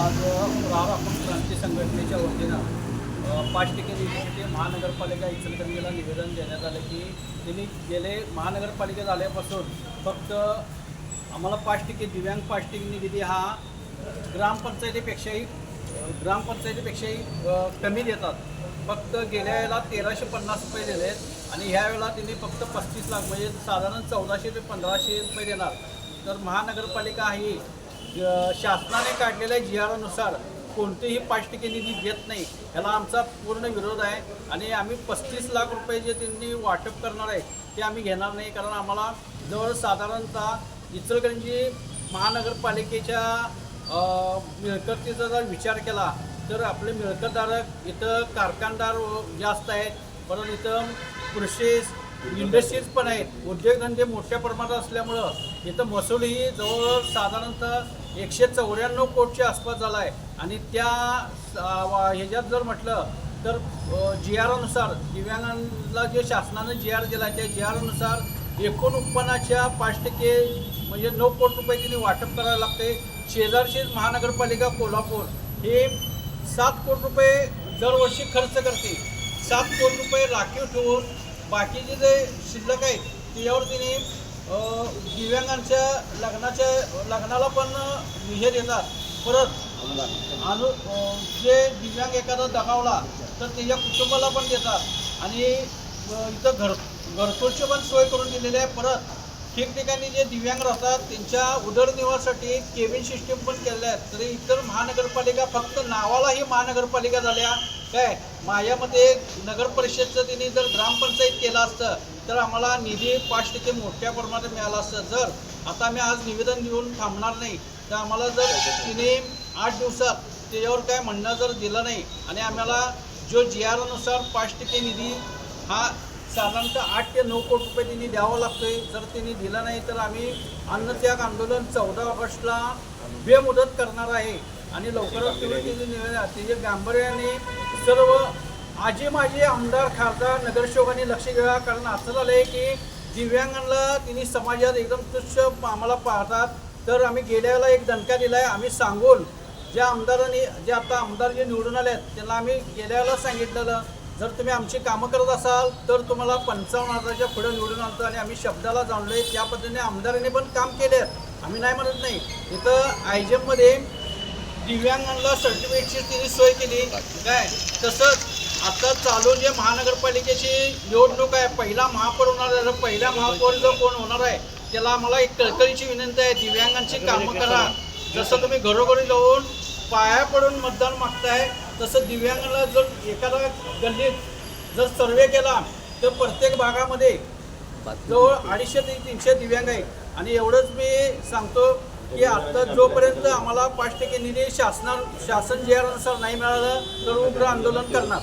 आज प्रहार आपण क्रांती संघटनेच्या वतीनं 5% निधीसाठी महानगरपालिका इचलकरंजीला निवेदन देण्यात आलं की त्यांनी गेले महानगरपालिका झाल्यापासून फक्त आम्हाला 5% दिव्यांग 5% निधी हा ग्रामपंचायतीपेक्षाही कमी देतात. फक्त गेल्या वेळेला 1350 रुपये दिलेत आणि ह्या वेळेला त्यांनी फक्त 35 लाख म्हणजे साधारण 1400 ते 1500 रुपये देणार. तर महानगरपालिका ही शासनाने काढलेल्या GR नुसार कोणतेही 5% निधी देत नाही. ह्याला आमचा पूर्ण विरोध आहे आणि आम्ही 35 लाख रुपये जे त्यांनी वाटप करणार आहे ते आम्ही घेणार नाही. कारण आम्हाला जवळ साधारणतः इचलकरंजी महानगरपालिकेच्या मिळकतीचा जर विचार केला तर आपले मिळकतधारक इथं कारखानदार जास्त आहेत, परंतु इथं कृषी इंडस्ट्रीज पण आहेत, उद्योगधंदे मोठ्या प्रमाणात असल्यामुळं इथं महसूलही जवळजवळ साधारणतः 194 कोटीच्या आसपास झाला आहे. आणि त्या ह्याच्यात जर म्हटलं तर GR नुसार दिव्यांगांना जे शासनानं GR दिला आहे त्या GR नुसार एकूण उत्पन्नाच्या 5% म्हणजे 9 कोटी रुपये त्यांनी वाटप करायला लागते. शेजारची महानगरपालिका कोल्हापूर हे 7 कोटी रुपये दरवर्षी खर्च करते. 7 कोटी रुपये राखीव ठेवून बाकीचे जे शिल्लक आहेत त्याच्यावर तिने दिव्यांगांच्या लग्नाला पण हे देतात. परत जे दिव्यांग एखादा दगावला तर त्याच्या कुटुंबाला पण देतात आणि इथं घरकुलची पण सोय करून दिलेली आहे. परत ठिकठिकाणी जे दिव्यांग राहतात त्यांच्या उदरनिर्वाहासाठी केबिन सिस्टीम पण केलेल्या आहेत. तरी इतर महानगरपालिका फक्त नावाला ही महानगरपालिका झाल्या काय. माझ्यामध्ये नगर परिषदचं तिने जर ग्रामपंचायत केलं असतं तर आम्हाला निधी 5% मोठ्या प्रमाणात मिळाला असतं. जर आता आम्ही आज निवेदन देऊन थांबणार नाही तर आम्हाला जर तिने 8 दिवसात त्याच्यावर काय म्हणणं जर दिलं नाही आणि आम्हाला जो GR नुसार 5% निधी हा साधारणतः 8 ते 9 कोटी रुपये त्यांनी द्यावं लागतोय. जर त्यांनी दिलं नाही तर आम्ही अन्नत्याग आंदोलन 14 ऑगस्टला बेमुदत करणार आहे. आणि लवकरच तुम्ही त्याचे गांभीर्याने सर्व माझे आमदार खासदार नगरसेवकांनी लक्ष घ्यावं. कारण असं झालं आहे की दिव्यांगांना तिने समाजात एकदम तुच्छ आम्हाला पाहतात. तर आम्ही गेल्याला एक दणका दिला आहे. आम्ही सांगून ज्या आमदारांनी जे आता आमदार जे निवडून आले आहेत त्यांना आम्ही गेल्याला सांगितलेलं जर तुम्ही आमची कामं करत असाल तर तुम्हाला 55,000च्या पुढे निवडून आणतो आणि आम्ही शब्दाला जाणलो आहे. त्या पद्धतीने आमदारांनी पण काम केले आहेत, आम्ही नाही म्हणत नाही. इथं IGMमध्ये दिव्यांगांना सर्टिफिकेटची तिने सोय केली काय. तसंच आता चालू जे महानगरपालिकेची निवडणूक आहे, पहिला महापौर होणार आहे. पहिला महापौर जो कोण होणार आहे त्याला आम्हाला एक कळकळीची विनंती आहे, दिव्यांगांची कामं करा. जसं तुम्ही घरोघरी जाऊन पाया पडून मतदान मागताय तसं दिव्यांगांना जर एखादा गल्लीत जर सर्वे केला तर प्रत्येक भागामध्ये जवळ 250 ते 300 दिव्यांग आहेत. आणि एवढंच मी सांगतो की आता जोपर्यंत आम्हाला 5% निधी शासन GR नुसार नाही मिळालं तर उग्र आंदोलन करणार.